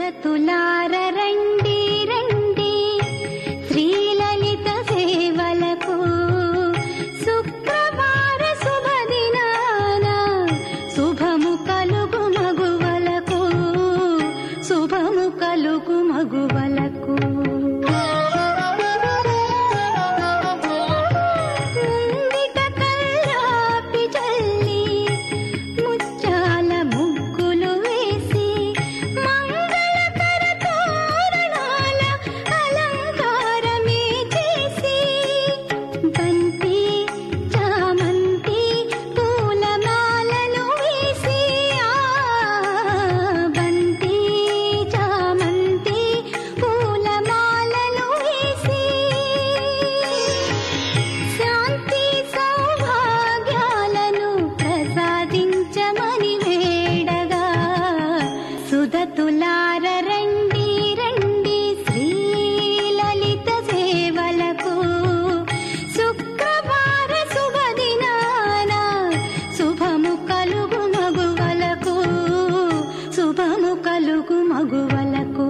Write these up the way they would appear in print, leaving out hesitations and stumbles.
సుదతులార రండి రండి శ్రీలలిత సేవలకు శుక్రవార శుభదినాన శుభము కలుగు మగువలకు శుభము కలుగు మగువలకు సుదతులార రండి రండి శ్రీలలిత సేవలకు శుక్రవార శుభదినాన శుభము కలుగు మగువలకు శుభము కలుగు మగువలకు.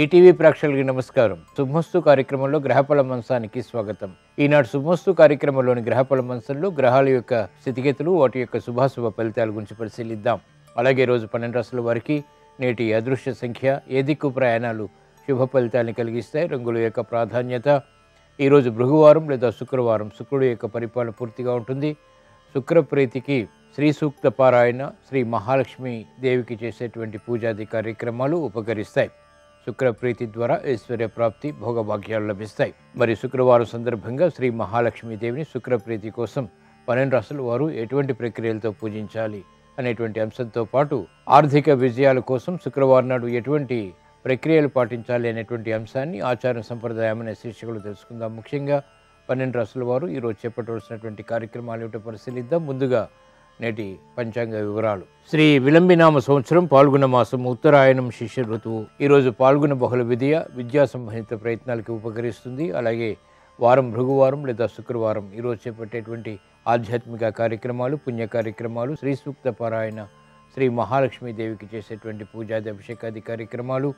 ఈటీవీ ప్రేక్షకులకి నమస్కారం. శుభమస్తు కార్యక్రమంలో గ్రహఫల మంచానికి స్వాగతం. ఈనాడు శుభమస్తు కార్యక్రమంలోని గ్రహఫల మంచంలో గ్రహాల యొక్క స్థితిగతులు, వాటి యొక్క శుభాశుభ ఫలితాల గురించి పరిశీలిద్దాం. అలాగే రోజు 12 రాశుల వారికి నేటి అదృశ్య సంఖ్య, ఏ దిక్కు ప్రయాణాలు శుభ ఫలితాన్ని కలిగిస్తాయి, రంగుల యొక్క ప్రాధాన్యత. ఈరోజు భృగువారం లేదా శుక్రవారం, శుక్రుడు యొక్క పరిపాలన పూర్తిగా ఉంటుంది. శుక్రప్రీతికి శ్రీ సూక్త పారాయణ, శ్రీ మహాలక్ష్మి దేవికి చేసేటువంటి పూజాది కార్యక్రమాలు ఉపకరిస్తాయి. శుక్రప్రీతి ద్వారా ఐశ్వర్య ప్రాప్తి, భోగభాగ్యాలు లభిస్తాయి. మరి శుక్రవారం సందర్భంగా శ్రీ మహాలక్ష్మి దేవిని శుక్రప్రీతి కోసం 12 రాశుల వారు ఎటువంటి ప్రక్రియలతో పూజించాలి అనేటువంటి అంశంతో పాటు ఆర్థిక విజయాల కోసం శుక్రవారం నాడు ఎటువంటి ప్రక్రియలు పాటించాలి అనేటువంటి అంశాన్ని ఆచార సంప్రదాయం అనే శీర్షికలు తెలుసుకుందాం. ముఖ్యంగా 12 రాశుల వారు ఈరోజు చేపట్టవలసినటువంటి కార్యక్రమాలు ఏమిటో పరిశీలిద్దాం. ముందుగా నేటి పంచాంగ వివరాలు. శ్రీ విలంబినామ సంవత్సరం పాల్గొన మాసం, ఉత్తరాయణం, శిష్య ఋతువు. ఈరోజు పాల్గొన బహుళ విద్యా సంబంధిత ప్రయత్నాలకు ఉపకరిస్తుంది. అలాగే వారం భృగువారం లేదా శుక్రవారం. ఈరోజు చేపట్టేటువంటి ఆధ్యాత్మిక కార్యక్రమాలు, పుణ్య కార్యక్రమాలు, శ్రీ సూక్త పారాయణ, శ్రీ మహాలక్ష్మి దేవికి చేసేటువంటి పూజాది అభిషేకాది కార్యక్రమాలు,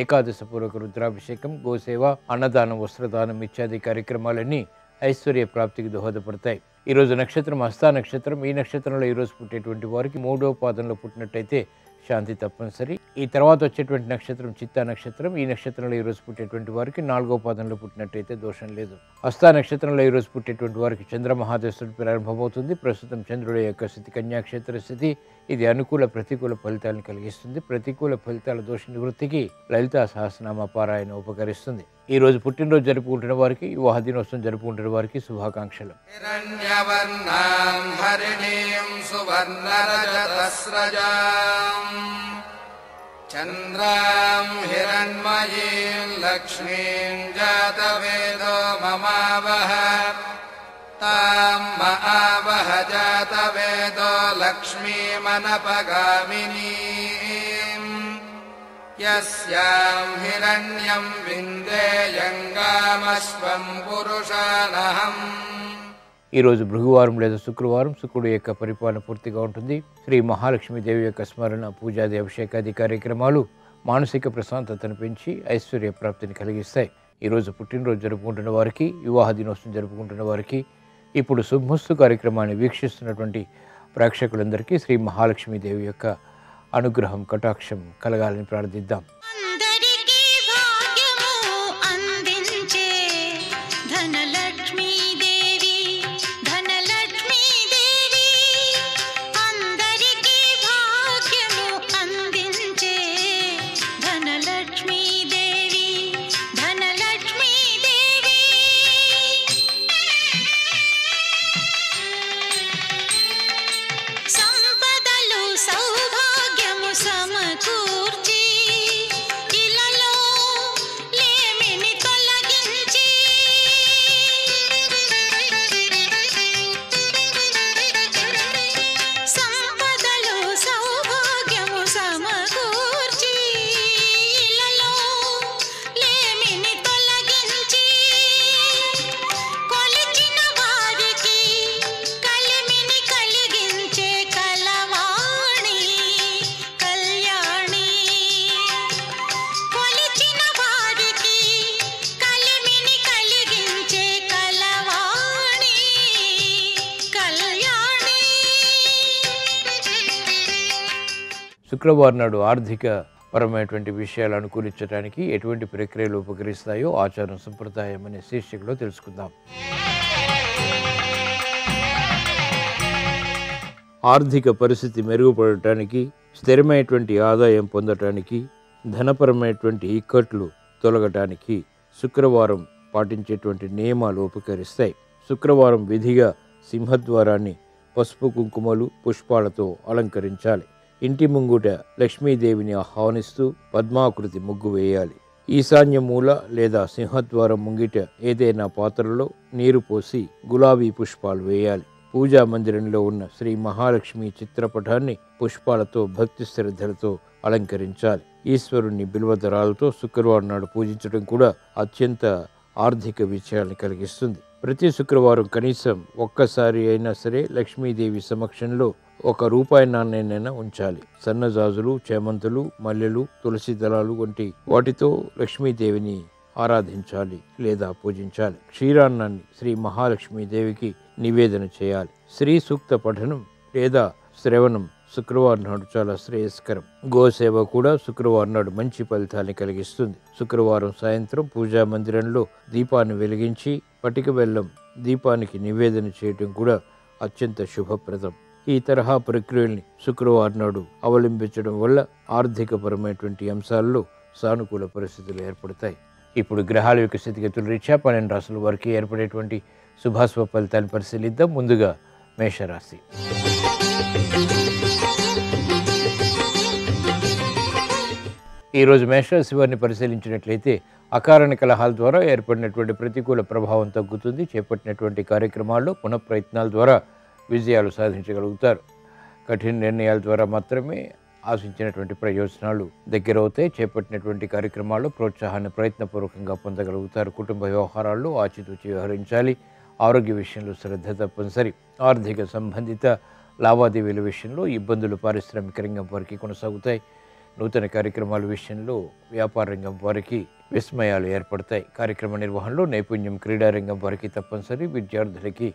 ఏకాదశ పూర్వక రుద్రాభిషేకం, గోసేవ, అన్నదానం, వస్త్రదానం ఇత్యాది కార్యక్రమాలన్నీ ఐశ్వర్య ప్రాప్తికి దోహదపడతాయి. ఈరోజు నక్షత్రం హస్త నక్షత్రం. ఈ నక్షత్రంలో ఈరోజు పుట్టేటువంటి వారికి 3వ పాదంలో పుట్టినట్టయితే శాంతి తప్పనిసరి. ఈ తర్వాత వచ్చేటువంటి నక్షత్రం చిత్తా నక్షత్రం. ఈ నక్షత్రంలో ఈరోజు పుట్టేటువంటి వారికి 4వ పాదంలో పుట్టినట్టయితే దోషం లేదు. హస్త నక్షత్రంలో ఈరోజు పుట్టేటువంటి వారికి చంద్రమహాదశుడు ప్రారంభమవుతుంది. ప్రస్తుతం చంద్రుడి యొక్క స్థితి కన్యాక్షేత్ర స్థితి. ఇది అనుకూల ప్రతికూల ఫలితాలను కలిగిస్తుంది. ప్రతికూల ఫలితాల దోష నివృత్తికి లలితా సహస్రనామ పారాయణ ఉపకరిస్తుంది. ఈ రోజు పుట్టినరోజు జరుపుకుంటున్న వారికి, వివాహ దినోత్సవం జరుపుకుంటున్న వారికి శుభాకాంక్షలు. చంద్రాం హిరణ్మయీం లక్ష్మీం జాతవేదో మమావహ తాం మహావహ జాతవేదో లక్ష్మీమనపగామినీం యస్యాం హిరణ్యం విందేయంగామశ్వం పురుషానహం. ఈరోజు భృగువారం లేదా శుక్రవారం. శుక్రుడు యొక్క పరిపాలన పూర్తిగా ఉంటుంది. శ్రీ మహాలక్ష్మీదేవి యొక్క స్మరణ, పూజాది అభిషేకాది కార్యక్రమాలు మానసిక ప్రశాంతతను పెంచి ఐశ్వర్య ప్రాప్తిని కలిగిస్తాయి. ఈరోజు పుట్టినరోజు జరుపుకుంటున్న వారికి, వివాహ దినోత్సవం జరుపుకుంటున్న వారికి, ఇప్పుడు శుభమస్తు కార్యక్రమాన్ని వీక్షిస్తున్నటువంటి ప్రేక్షకులందరికీ శ్రీ మహాలక్ష్మీదేవి యొక్క అనుగ్రహం, కటాక్షం కలగాలని ప్రార్థిద్దాం. సంపదలు సౌభాగ్యము సమకూర్చి శుక్రవారం నాడు ఆర్థిక పరమైనటువంటి విషయాలు అనుకూలించడానికి ఎటువంటి ప్రక్రియలు ఉపకరిస్తాయో ఆచారం సంప్రదాయం అనే శీర్షికలో తెలుసుకుందాం. ఆర్థిక పరిస్థితి మెరుగుపడటానికి, స్థిరమైనటువంటి ఆదాయం పొందటానికి, ధనపరమైనటువంటి ఇక్కట్లు తొలగటానికి శుక్రవారం పాటించేటువంటి నియమాలు ఉపకరిస్తాయి. శుక్రవారం విధిగా సింహద్వారాన్ని పసుపు కుంకుమలు పుష్పాలతో అలంకరించాలి. ఇంటి ముంగుట లక్ష్మీదేవిని ఆహ్వానిస్తూ పద్మాకృతి ముగ్గు వేయాలి. ఈశాన్య మూల లేదా సింహద్వారం ముంగిట ఏదైనా పాత్రలో నీరు పోసి గులాబీ పుష్పాలు వేయాలి. పూజా మందిరంలో ఉన్న శ్రీ మహాలక్ష్మి చిత్రపటాన్ని పుష్పాలతో భక్తి శ్రద్ధలతో అలంకరించాలి. ఈశ్వరుణ్ణి బిల్వదరాలతో శుక్రవారం నాడు పూజించడం కూడా అత్యంత ఆర్థిక విజయాన్ని కలిగిస్తుంది. ప్రతి శుక్రవారం కనీసం ఒక్కసారి అయినా సరే లక్ష్మీదేవి సమక్షంలో ₹1 నాణ్యాన్నైనా ఉంచాలి. సన్నజాజులు, చేమంతులు, మల్లెలు, తులసి దళాలు వంటి వాటితో లక్ష్మీదేవిని ఆరాధించాలి లేదా పూజించాలి. క్షీరాన్నాన్ని శ్రీ మహాలక్ష్మీదేవికి నివేదన చేయాలి. శ్రీ సూక్త పఠనం లేదా శ్రవణం శుక్రవారం నాడు చాలా శ్రేయస్కరం. గోసేవ కూడా శుక్రవారం నాడు మంచి ఫలితాన్ని కలిగిస్తుంది. శుక్రవారం సాయంత్రం పూజా మందిరంలో దీపాన్ని వెలిగించి పటిక బెల్లం దీపానికి నివేదన చేయటం కూడా అత్యంత శుభప్రదం. ఈ తరహా ప్రక్రియల్ని శుక్రవారం నాడు అవలంబించడం వల్ల ఆర్థికపరమైనటువంటి అంశాల్లో సానుకూల పరిస్థితులు ఏర్పడతాయి. ఇప్పుడు గ్రహాల యొక్క స్థితిగతుల రీత్యా 12 రాశుల వారికి ఏర్పడేటువంటి శుభాశుభ ఫలితాన్ని పరిశీలిద్దాం. ముందుగా మేషరాశి. ఈరోజు మేషరాశి వారిని పరిశీలించినట్లయితే అకారణ కలహాల ద్వారా ఏర్పడినటువంటి ప్రతికూల ప్రభావం తగ్గుతుంది. చేపట్టినటువంటి కార్యక్రమాల్లో పునఃప్రయత్నాల ద్వారా విజయాలు సాధించగలుగుతారు. కఠిన నిర్ణయాల ద్వారా మాత్రమే ఆశించినటువంటి ప్రయోజనాలు దగ్గరవుతాయి. చేపట్టినటువంటి కార్యక్రమాల్లో ప్రోత్సాహాన్ని ప్రయత్నపూర్వకంగా పొందగలుగుతారు. కుటుంబ వ్యవహారాల్లో ఆచితూచి వ్యవహరించాలి. ఆరోగ్య విషయంలో శ్రద్ధ తప్పనిసరి. ఆర్థిక సంబంధిత లావాదేవీల విషయంలో ఇబ్బందులు పారిశ్రామిక రంగం వారికి కొనసాగుతాయి. నూతన కార్యక్రమాల విషయంలో వ్యాపార రంగం వారికి విస్మయాలు ఏర్పడతాయి. కార్యక్రమ నిర్వహణలో నైపుణ్యం క్రీడారంగం వారికి తప్పనిసరి. విద్యార్థులకి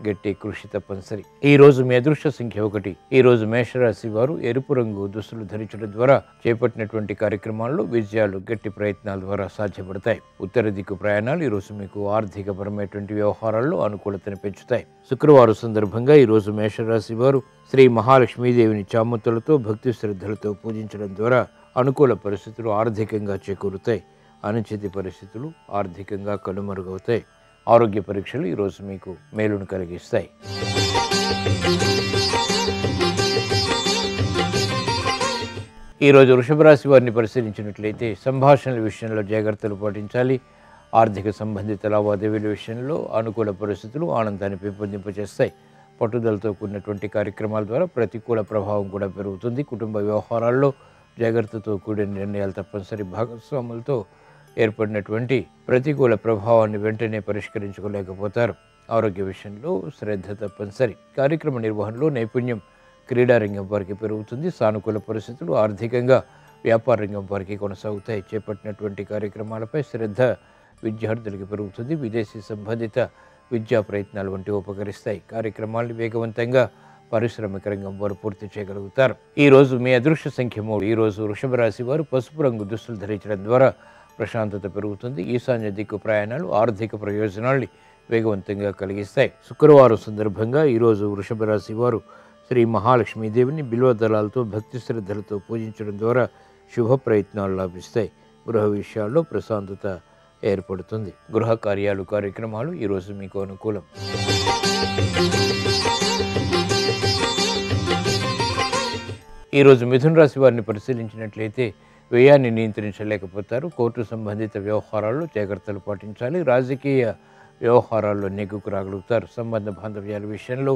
గట్టి కృషి తప్పనిసరి. ఈ రోజు మీ అదృష్ట సంఖ్య 1. ఈ రోజు మేషరాశి వారు ఎరుపు రంగు దుస్తులు ధరించడం ద్వారా చేపట్టినటువంటి కార్యక్రమాల్లో విజయాలు గట్టి ప్రయత్నాల ద్వారా సాధ్యపడతాయి. ఉత్తర దిక్కు ప్రయాణాలు ఈ రోజు మీకు ఆర్థిక పరమైనటువంటి వ్యవహారాల్లో అనుకూలతను పెంచుతాయి. శుక్రవారం సందర్భంగా ఈ రోజు మేషరాశి వారు శ్రీ మహాలక్ష్మీదేవిని చామతులతో భక్తి శ్రద్ధలతో పూజించడం ద్వారా అనుకూల పరిస్థితులు ఆర్థికంగా చేకూరుతాయి. అనిశ్చిత పరిస్థితులు ఆర్థికంగా కనుమరుగవుతాయి. ఆరోగ్య పరీక్షలు ఈరోజు మీకు మేలును కలిగిస్తాయి. ఈరోజు వృషభ రాశి వారిని పరిశీలించినట్లయితే సంభాషణల విషయంలో జాగ్రత్తలు పాటించాలి. ఆర్థిక సంబంధిత లావాదేవీల విషయంలో అనుకూల పరిస్థితులు ఆనందాన్ని పెంపొందింపజేస్తాయి. పట్టుదలతో కూడినటువంటి కార్యక్రమాల ద్వారా ప్రతికూల ప్రభావం కూడా పెరుగుతుంది. కుటుంబ వ్యవహారాల్లో జాగ్రత్తతో కూడిన నిర్ణయాలు తప్పనిసరి. భాగస్వాములతో ఏర్పడినటువంటి ప్రతికూల ప్రభావాన్ని వెంటనే పరిష్కరించుకోలేకపోతారు. ఆరోగ్య విషయంలో శ్రద్ధ తప్పనిసరి. కార్యక్రమ నిర్వహణలో నైపుణ్యం క్రీడారంగం వారికి పెరుగుతుంది. సానుకూల పరిస్థితులు ఆర్థికంగా వ్యాపార రంగం వారికి కొనసాగుతాయి. చేపట్టినటువంటి కార్యక్రమాలపై శ్రద్ధ విద్యార్థులకి పెరుగుతుంది. విదేశీ సంబంధిత విద్యా ప్రయత్నాలు వంటివి ఉపకరిస్తాయి. కార్యక్రమాలను వేగవంతంగా పారిశ్రామిక రంగం వారు పూర్తి చేయగలుగుతారు. ఈ రోజు మీ అదృష్ట సంఖ్య 3. ఈ రోజు వృషభ రాశి వారు పసుపు రంగు దుస్తులు ధరించడం ద్వారా ప్రశాంతత పెరుగుతుంది. ఈశాన్య దిక్కు ప్రయాణాలు ఆర్థిక ప్రయోజనాల్ని వేగవంతంగా కలిగిస్తాయి. శుక్రవారం సందర్భంగా ఈరోజు వృషభ రాశి వారు శ్రీ మహాలక్ష్మీదేవిని బిల్వదళాలతో భక్తి శ్రద్ధలతో పూజించడం ద్వారా శుభ ప్రయత్నాలు లాభిస్తాయి. గృహ విషయాల్లో ప్రశాంతత ఏర్పడుతుంది. గృహ కార్యాలు కార్యక్రమాలు ఈరోజు మీకు అనుకూలం. ఈరోజు మిథున రాశి వారిని పరిశీలించినట్లయితే వ్యయాన్ని నియంత్రించలేకపోతారు. కోర్టు సంబంధిత వ్యవహారాల్లో జాగ్రత్తలు పాటించాలి. రాజకీయ వ్యవహారాల్లో నెగ్గుకు రాగలుగుతారు. సంబంధ బాంధవ్యాల విషయంలో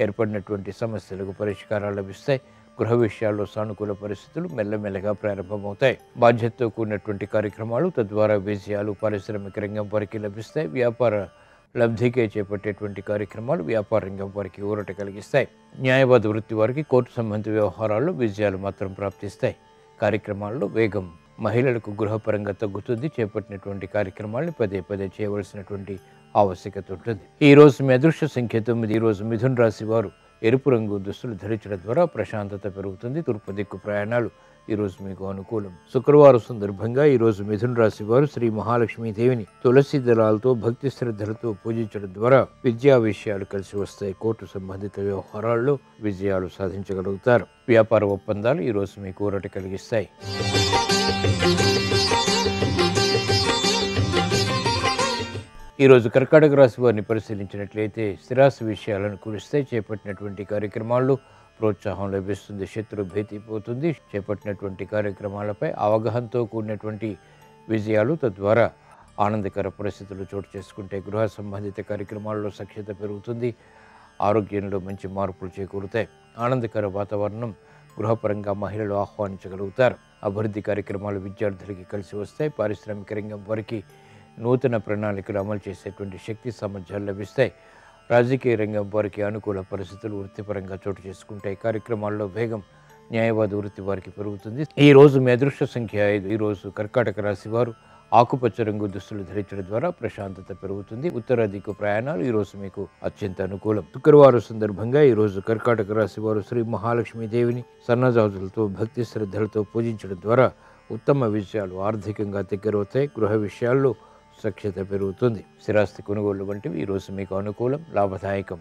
ఏర్పడినటువంటి సమస్యలకు పరిష్కారాలు లభిస్తాయి. గృహ విషయాల్లో సానుకూల పరిస్థితులు మెల్లమెల్లగా ప్రారంభమవుతాయి. బాధ్యతతో కూడినటువంటి కార్యక్రమాలు తద్వారా విజయాలు పారిశ్రామిక రంగం వారికి లభిస్తాయి. వ్యాపార లబ్ధికే చేపట్టేటువంటి కార్యక్రమాలు వ్యాపార రంగం వారికి ఊరట కలిగిస్తాయి. న్యాయవాద వృత్తి వారికి కోర్టు సంబంధిత వ్యవహారాల్లో విజయాలు మాత్రం ప్రాప్తిస్తాయి. కార్యక్రమాల్లో వేగం మహిళలకు గృహపరంగా తగ్గుతుంది. చేపట్టినటువంటి కార్యక్రమాలను పదే పదే చేయవలసినటువంటి ఆవశ్యకత ఉంటుంది. ఈ రోజు మీ అదృష్ట సంఖ్య 9. ఈ రోజు మిథున రాశి వారు ఎరుపు రంగు దుస్తులు ధరించడం ద్వారా ప్రశాంతత పెరుగుతుంది. తూర్పు దిక్కు ప్రయాణాలు ఈరోజు మీకు అనుకూలం. శుక్రవారం సందర్భంగా ఈరోజు మిథున రాశి వారు శ్రీ మహాలక్ష్మీ దేవిని తులసి దళాలతో భక్తి శ్రద్ధలతో పూజించడం ద్వారా విద్యా విషయాలు కలిసి వస్తాయి. కోర్టు సంబంధిత వ్యవహారాల్లో విజయాలు సాధించగలుగుతారు. వ్యాపార ఒప్పందాలు ఈరోజు మీకు ఊరట కలిగిస్తాయి. ఈరోజు కర్కాటక రాశి వారిని పరిశీలించినట్లయితే స్థిరాస్తి విషయాలను కురిస్తే చేపట్టినటువంటి కార్యక్రమాల్లో ప్రోత్సాహం లభిస్తుంది. శత్రు భీతి పోతుంది. చేపట్టినటువంటి కార్యక్రమాలపై అవగాహనతో కూడినటువంటి విజయాలు, తద్వారా ఆనందకర పరిస్థితులు చోటు చేసుకుంటే గృహ సంబంధిత కార్యక్రమాల్లో సఖ్యత పెరుగుతుంది. ఆరోగ్యంలో మంచి మార్పులు చేకూరుతాయి. ఆనందకర వాతావరణం గృహపరంగా మహిళలు ఆహ్వానించగలుగుతారు. అభివృద్ధి కార్యక్రమాలు విద్యార్థులకి కలిసి వస్తాయి. పారిశ్రామిక రంగం వారికి నూతన ప్రణాళికలు అమలు చేసేటువంటి శక్తి సామర్థ్యాలు లభిస్తాయి. రాజకీయ రంగం వారికి అనుకూల పరిస్థితులు వృత్తిపరంగా చోటు చేసుకుంటాయి. కార్యక్రమాల్లో వేగం న్యాయవాద వృత్తి వారికి పెరుగుతుంది. ఈ రోజు మీ అదృష్ట సంఖ్య 5. ఈరోజు కర్కాటక రాశి వారు ఆకుపచ్చ రంగు దుస్తులు ధరించడం ద్వారా ప్రశాంతత పెరుగుతుంది. ఉత్తర దిక్కు ప్రయాణాలు ఈరోజు మీకు అత్యంత అనుకూలం. శుక్రవారం సందర్భంగా ఈరోజు కర్కాటక రాశి వారు శ్రీ మహాలక్ష్మీ దేవిని సన్నజాజులతో భక్తి శ్రద్ధలతో పూజించడం ద్వారా ఉత్తమ విషయాలు ఆర్థికంగా దగ్గరవుతాయి. గృహ విషయాల్లో సఖ్యత పెరుగుతుంది. స్థిరాస్తి కొనుగోలు వంటివి ఈరోజు మీకు అనుకూలం, లాభదాయకం.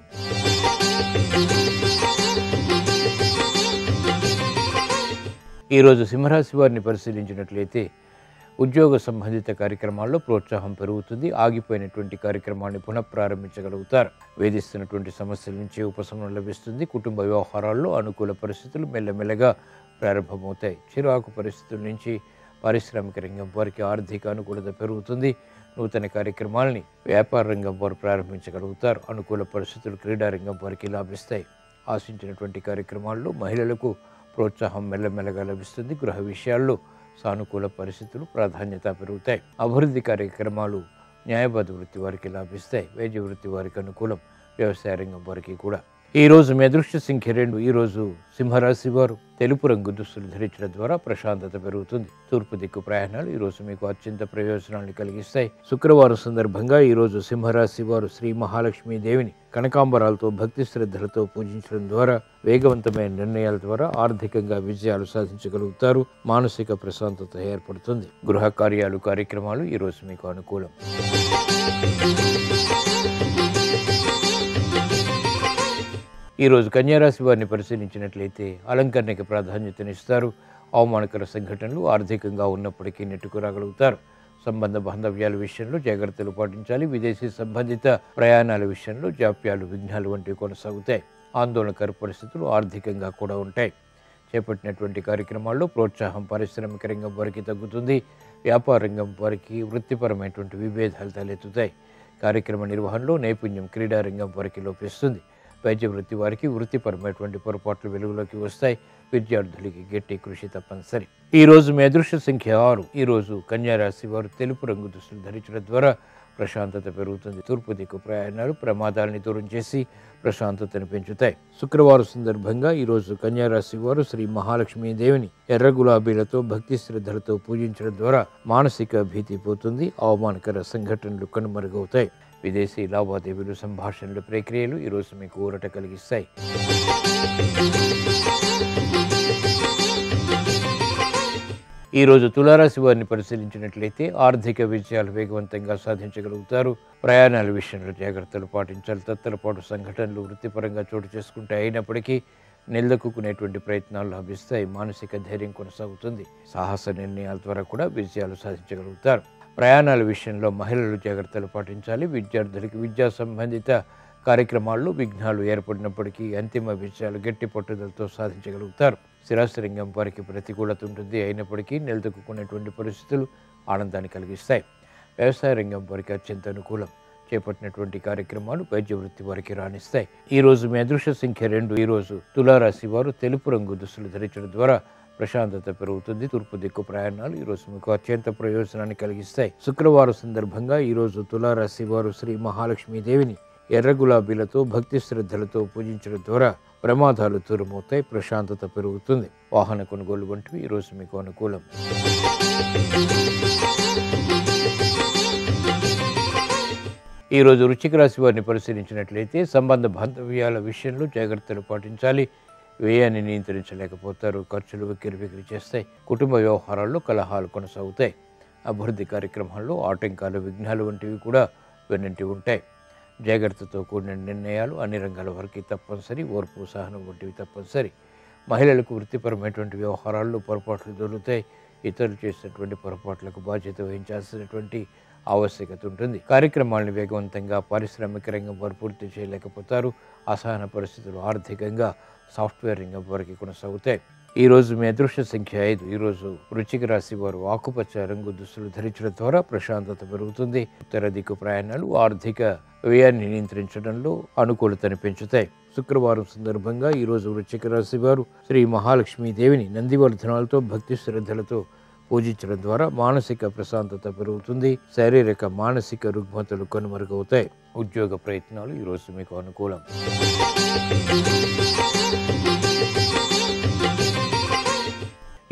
ఈరోజు సింహరాశి వారిని పరిశీలించినట్లయితే ఉద్యోగ సంబంధిత కార్యక్రమాల్లో ప్రోత్సాహం పెరుగుతుంది. ఆగిపోయినటువంటి కార్యక్రమాన్ని పునఃప్రారంభించగలుగుతారు. వేధిస్తున్నటువంటి సమస్యల నుంచి ఉపశమనం లభిస్తుంది. కుటుంబ వ్యవహారాల్లో అనుకూల పరిస్థితులు మెల్లమెల్లగా ప్రారంభమవుతాయి. చిరాకు పరిస్థితుల నుంచి పారిశ్రామిక రంగం వారికి ఆర్థిక అనుకూలత పెరుగుతుంది. నూతన కార్యక్రమాలని వ్యాపార రంగం వారు ప్రారంభించగలుగుతారు. అనుకూల పరిస్థితులు క్రీడా రంగం వారికి లాభిస్తాయి. ఆశించినటువంటి కార్యక్రమాల్లో మహిళలకు ప్రోత్సాహం మెల్లమెల్లగా లభిస్తుంది. గృహ విషయాల్లో సానుకూల పరిస్థితులు ప్రాధాన్యత పెరుగుతాయి. అభివృద్ధి కార్యక్రమాలు న్యాయవాద వృత్తి వారికి లాభిస్తాయి. వైద్య వృత్తి వారికి అనుకూలం. వ్యవసాయ రంగం వారికి కూడా. ఈరోజు మీ అదృష్ట సంఖ్య 2. ఈరోజు సింహరాశి వారు తెలుపు రంగు దుస్తులు ధరించడం ద్వారా ప్రశాంతత పెరుగుతుంది. తూర్పు దిక్కు ప్రయాణాలు ఈరోజు మీకు అత్యంత ప్రయోజనాన్ని కలిగిస్తాయి. శుక్రవారం సందర్భంగా ఈరోజు సింహరాశి వారు శ్రీ మహాలక్ష్మీ దేవిని కనకాంబరాలతో భక్తి శ్రద్ధలతో పూజించడం ద్వారా వేగవంతమైన నిర్ణయాల ద్వారా ఆర్థికంగా విజయాలు సాధించగలుగుతారు. మానసిక ప్రశాంతత ఏర్పడుతుంది. గృహ కార్యాలు కార్యక్రమాలు ఈరోజు మీకు అనుకూలం. ఈరోజు కన్యారాశి వారిని పరిశీలించినట్లయితే అలంకరణకి ప్రాధాన్యతనిస్తారు. అవమానకర సంఘటనలు ఆర్థికంగా ఉన్నప్పటికీ నెట్టుకురాగలుగుతారు. సంబంధ బాంధవ్యాల విషయంలో జాగ్రత్తలు పాటించాలి. విదేశీ సంబంధిత ప్రయాణాల విషయంలో జాప్యాలు, విఘ్నాలు వంటివి కొనసాగుతాయి. ఆందోళనకర పరిస్థితులు ఆర్థికంగా కూడా ఉంటాయి. చేపట్టినటువంటి కార్యక్రమాల్లో ప్రోత్సాహం పారిశ్రామిక రంగం వారికి తగ్గుతుంది. వ్యాపార రంగం వారికి వృత్తిపరమైనటువంటి విభేదాలు తలెత్తుతాయి. కార్యక్రమ నిర్వహణలో నైపుణ్యం క్రీడా రంగం వారికి లోపిస్తుంది. వైద్య వృత్తి వారికి వృత్తిపరమైనటువంటి పొరపాట్లు వెలుగులోకి వస్తాయి. విద్యార్థులకి గట్టి కృషి తప్పనిసరి. ఈరోజు మీ అదృష్ట సంఖ్య 6. ఈరోజు కన్యారాశి వారు తెలుపు రంగు దుస్తులు ధరించడం ద్వారా ప్రశాంతత పెరుగుతుంది. తూర్పు దిక్కు ప్రయాణాలు ప్రమాదాలని దూరం చేసి ప్రశాంతతను పెంచుతాయి. శుక్రవారం సందర్భంగా ఈరోజు కన్యారాశి వారు శ్రీ మహాలక్ష్మీ దేవిని ఎర్ర గులాబీలతో భక్తి శ్రద్ధలతో పూజించడం ద్వారా మానసిక భీతి పోతుంది. అవమానకర సంఘటనలు కనుమరుగవుతాయి. విదేశీ లావాదేవీలు, సంభాషణలు, ప్రక్రియలు ఈరోజు మీకు ఊరట కలిగిస్తాయి. ఈరోజు తులారాశి వారిని పరిశీలించినట్లయితే ఆర్థిక విజయాలు వేగవంతంగా సాధించగలుగుతారు. ప్రయాణాల విషయంలో జాగ్రత్తలు పాటించాలి. తత్తరపాటు సంఘటనలు వృత్తిపరంగా చోటు చేసుకుంటే అయినప్పటికీ నిలదొక్కునేటువంటి ప్రయత్నాలు లభిస్తాయి. మానసిక ధైర్యం కొనసాగుతుంది. సాహస నిర్ణయాల ద్వారా కూడా విజయాలు సాధించగలుగుతారు. ప్రయాణాల విషయంలో మహిళలు జాగ్రత్తలు పాటించాలి. విద్యార్థులకి విద్యా సంబంధిత కార్యక్రమాల్లో విఘ్నాలు ఏర్పడినప్పటికీ అంతిమ విజయాలు గట్టి పట్టుదలతో సాధించగలుగుతారు. స్థిరాస్తి రంగం వారికి ప్రతికూలత ఉంటుంది. అయినప్పటికీ నిలదొక్కునేటువంటి పరిస్థితులు ఆనందాన్ని కలిగిస్తాయి. వ్యవసాయ రంగం వారికి అత్యంత అనుకూలం. చేపట్టినటువంటి కార్యక్రమాలు వైద్య వృత్తి వారికి రాణిస్తాయి. ఈరోజు మీ అదృష్ట సంఖ్య 2. ఈరోజు తులారాశి వారు తెలుపు రంగు దుస్తులు ధరించడం ద్వారా ప్రశాంతత పెరుగుతుంది. తూర్పు దిక్కు ప్రయాణాలు ఈరోజు మీకు అత్యంత ప్రయోజనాన్ని కలిగిస్తాయి. శుక్రవారం సందర్భంగా ఈరోజు తులారాశి వారు శ్రీ మహాలక్ష్మీ దేవిని ఎర్ర గులాబీలతో భక్తి శ్రద్ధలతో పూజించడం ద్వారా ప్రమాదాలు దూరమవుతాయి. ప్రశాంతత పెరుగుతుంది. వాహన కొనుగోలు వంటివి ఈరోజు మీకు అనుకూలం. ఈరోజు వృశ్చిక రాశి వారిని పరిశీలించినట్లయితే సంబంధ బాంధవ్యాల విషయంలో జాగ్రత్తలు పాటించాలి. వ్యయాన్ని నియంత్రించలేకపోతారు. ఖర్చులు వెక్కిరి చేస్తాయి. కుటుంబ వ్యవహారాల్లో కలహాలు కొనసాగుతాయి. అభివృద్ధి కార్యక్రమాల్లో ఆటంకాలు, విఘ్నాలు వంటివి కూడా వెన్నంటి ఉంటాయి. జాగ్రత్తతో కూడిన నిర్ణయాలు అన్ని రంగాల వరకు తప్పనిసరి. ఓర్పు, సహనం వంటివి తప్పనిసరి. మహిళలకు వృత్తిపరమైనటువంటి వ్యవహారాల్లో పొరపాట్లు దొరుకుతాయి. ఇతరులు చేసినటువంటి పొరపాట్లకు బాధ్యత వహించాల్సినటువంటి ఆవశ్యకత ఉంటుంది. కార్యక్రమాలను వేగవంతంగా పారిశ్రామిక రంగం వారు పూర్తి చేయలేకపోతారు. అసహన పరిస్థితులు ఆర్థికంగా, సాఫ్ట్వేర్ రంగం వరకు కొనసాగుతాయి. ఈరోజు మీ అదృష్ట సంఖ్య 5. ఈరోజు వృశ్చిక రాశి వారు ఆకుపచ్చ రంగు దుస్తులు ధరించడం ద్వారా ప్రశాంతత పెరుగుతుంది. ఉత్తర దిక్కు ప్రయాణాలు ఆర్థిక వ్యయాన్ని నియంత్రించడంలో అనుకూలతను పెంచుతాయి. శుక్రవారం సందర్భంగా ఈరోజు వృశ్చిక రాశి వారు శ్రీ మహాలక్ష్మీదేవిని నందివర్ధనాలతో భక్తి శ్రద్ధలతో పూజించడం ద్వారా మానసిక ప్రశాంతత పెరుగుతుంది. శారీరక, మానసిక రుగ్మతలు కనుమరుగవుతాయి. ఉద్యోగ ప్రయత్నాలు ఈరోజు మీకు అనుకూలం.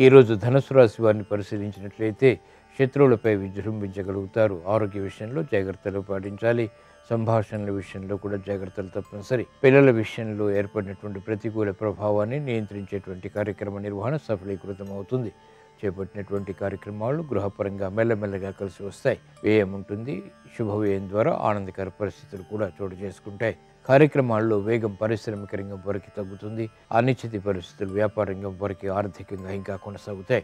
ఈరోజు ధనుసు రాశి వారిని పరిశీలించినట్లయితే శత్రువులపై విజృంభించగలుగుతారు. ఆరోగ్య విషయంలో జాగ్రత్తలు పాటించాలి. సంభాషణల విషయంలో కూడా జాగ్రత్తలు తప్పనిసరి. పిల్లల విషయంలో ఏర్పడినటువంటి ప్రతికూల ప్రభావాన్ని నియంత్రించేటువంటి కార్యక్రమ నిర్వహణ సఫలీకృతం అవుతుంది. చేపట్టినటువంటి కార్యక్రమాలు గృహపరంగా మెల్లమెల్లగా కలిసి వస్తాయి. వ్యయం ఉంటుంది. శుభవ్యయం ద్వారా ఆనందకర పరిస్థితులు కూడా చోటు చేసుకుంటాయి. కార్యక్రమాల్లో వేగం పారిశ్రామిక రంగం వరకు తగ్గుతుంది. అనిశ్చిత పరిస్థితులు వ్యాపార రంగం వరకు ఆర్థికంగా ఇంకా కొనసాగుతాయి.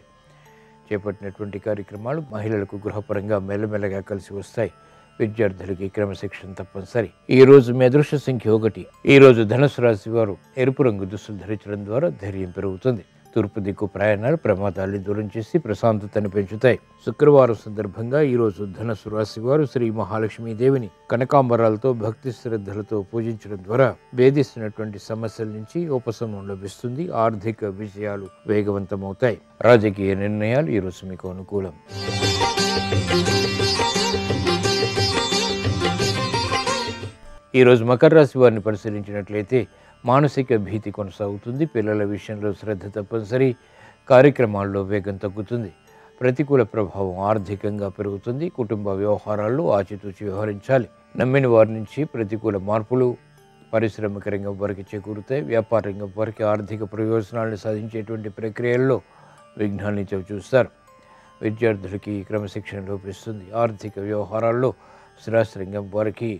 చేపట్టినటువంటి కార్యక్రమాలు మహిళలకు గృహపరంగా మెల్లమెల్లగా కలిసి వస్తాయి. విద్యార్థులకి క్రమశిక్షణ తప్పనిసరి. ఈ రోజు మీ అదృష్ట సంఖ్య 1. ఈ రోజు ధనుసు రాశి వారు ఎరుపు రంగు దుస్తులు ధరించడం ద్వారా ధైర్యం పెరుగుతుంది. తూర్పు దిక్కు ప్రయాణాలు ప్రమాదాన్ని దూరం చేసి ప్రశాంతతను పెంచుతాయి. శుక్రవారం సందర్భంగా ఈరోజు ధనుసు రాశి వారు శ్రీ మహాలక్ష్మీదేవిని కనకాంబరాలతో భక్తి శ్రద్ధలతో పూజించడం ద్వారా వేధిస్తున్నటువంటి సమస్యల నుంచి ఉపశమనం లభిస్తుంది. ఆర్థిక విషయాలు వేగవంతమవుతాయి. రాజకీయ నిర్ణయాలు ఈరోజు మీకు అనుకూలం. ఈరోజు మకర రాశి వారిని పరిశీలించినట్లయితే మానసిక భీతి కొనసాగుతుంది. పిల్లల విషయంలో శ్రద్ధ తప్పనిసరి. కార్యక్రమాల్లో వేగం తగ్గుతుంది. ప్రతికూల ప్రభావం ఆర్థికంగా పెరుగుతుంది. కుటుంబ వ్యవహారాల్లో ఆచితూచి వ్యవహరించాలి. నమ్మిన వారి నుంచి ప్రతికూల మార్పులు పారిశ్రామిక రంగం వరకు చేకూరుతాయి. వ్యాపార రంగం వరకు ఆర్థిక ప్రయోజనాలను సాధించేటువంటి ప్రక్రియల్లో విఘ్నాన్ని చూస్తారు. విద్యార్థులకి క్రమశిక్షణ లోపిస్తుంది. ఆర్థిక వ్యవహారాల్లో స్థిరాస్తి రంగం వారికి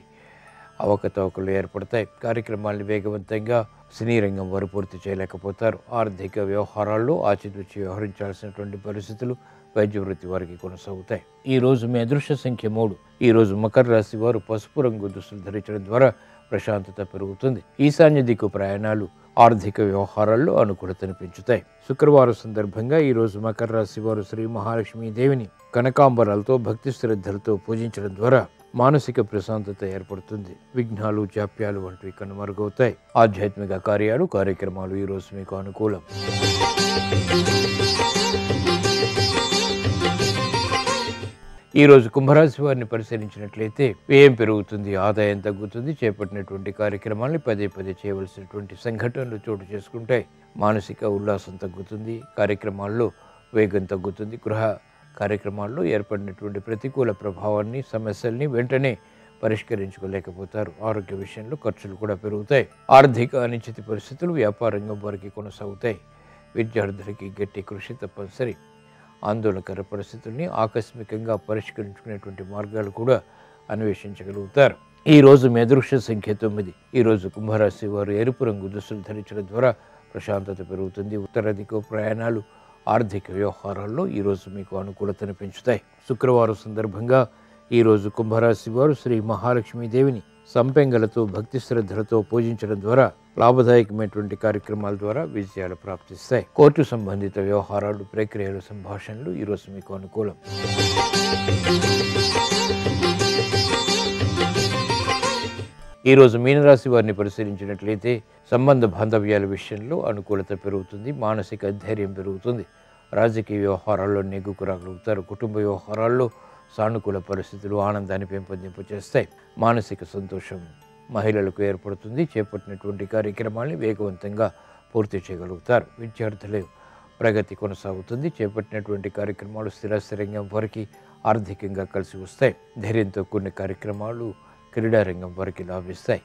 అవకతవకలు ఏర్పడతాయి. కార్యక్రమాలను వేగవంతంగా సినీ రంగం వారు పూర్తి చేయలేకపోతారు. ఆర్థిక వ్యవహారాల్లో ఆచితూచి వ్యవహరించాల్సినటువంటి పరిస్థితులు వైద్య వృత్తి వారికి కొనసాగుతాయి. ఈ రోజు మీ అదృష్ట సంఖ్య 3. ఈ రోజు మకర రాశి వారు పసుపు రంగు దుస్తులు ధరించడం ద్వారా ప్రశాంతత పెరుగుతుంది. ఈశాన్య దిక్కు ప్రయాణాలు ఆర్థిక వ్యవహారాల్లో అనుకూలతను పెంచుతాయి. శుక్రవారం సందర్భంగా ఈ రోజు మకర రాశి వారు శ్రీ మహాలక్ష్మీదేవిని కనకాంబరాలతో భక్తి శ్రద్ధలతో పూజించడం ద్వారా మానసిక ప్రశాంతత ఏర్పడుతుంది. విఘ్నాలు, జాప్యాలు వంటివి కనుమరుగవుతాయి. ఆధ్యాత్మిక కార్యక్రమాలు ఈ రోజు మీకు అనుకూలం. ఈ రోజు కుంభరాశి వారిని పరిశీలించినట్లయితే వ్యయం పెరుగుతుంది, ఆదాయం తగ్గుతుంది. చేపట్టినటువంటి కార్యక్రమాన్ని పదే చేయవలసినటువంటి సంఘటనలు చోటు చేసుకుంటాయి. మానసిక ఉల్లాసం తగ్గుతుంది. కార్యక్రమాల్లో వేగం తగ్గుతుంది. గృహ కార్యక్రమాల్లో ఏర్పడినటువంటి ప్రతికూల ప్రభావాన్ని, సమస్యల్ని వెంటనే పరిష్కరించుకోలేకపోతారు. ఆరోగ్య విషయంలో ఖర్చులు కూడా పెరుగుతాయి. ఆర్థిక అనిశ్చిత పరిస్థితులు వ్యాపార రంగం వరకు కొనసాగుతాయి. విద్యార్థులకి గట్టి కృషి తప్పనిసరి. ఆందోళనకర పరిస్థితుల్ని ఆకస్మికంగా పరిష్కరించుకునేటువంటి మార్గాలు కూడా అన్వేషించగలుగుతారు. ఈ రోజు మీ అదృష్ట సంఖ్య 9. ఈ రోజు కుంభరాశి వారు ఎరుపు రంగు దుస్తులు ధరించడం ద్వారా ప్రశాంతత పెరుగుతుంది. ఉత్తర దిక్కు ప్రయాణాలు ఆర్థిక వ్యవహారాల్లో ఈరోజు మీకు అనుకూలతను పెంచుతాయి. శుక్రవారం సందర్భంగా ఈరోజు కుంభరాశి వారు శ్రీ మహాలక్ష్మీదేవిని సంపెంగలతో భక్తి శ్రద్ధలతో పూజించడం ద్వారా లాభదాయకమైనటువంటి కార్యక్రమాల ద్వారా విజయాలు ప్రాప్తిస్తాయి. కోర్టు సంబంధిత వ్యవహారాలు, ప్రక్రియలు, సంభాషణలు ఈరోజు మీకు అనుకూలం. ఈరోజు మీనరాశి వారిని పరిశీలించినట్లయితే సంబంధ బాంధవ్యాల విషయంలో అనుకూలత పెరుగుతుంది. మానసిక ధైర్యం పెరుగుతుంది. రాజకీయ వ్యవహారాల్లో నెగ్గుకు రాగలుగుతారు. కుటుంబ వ్యవహారాల్లో సానుకూల పరిస్థితులు ఆనందాన్ని పెంపొందింపచేస్తాయి. మానసిక సంతోషం మహిళలకు ఏర్పడుతుంది. చేపట్టినటువంటి కార్యక్రమాన్ని వేగవంతంగా పూర్తి చేయగలుగుతారు. విద్యార్థుల ప్రగతి కొనసాగుతుంది. చేపట్టినటువంటి కార్యక్రమాలు స్థిరాస్తి రంగం వరకు ఆర్థికంగా కలిసి వస్తాయి. ధైర్యంతో కొన్ని కార్యక్రమాలు క్రీడా రంగం వారికి లాభిస్తాయి.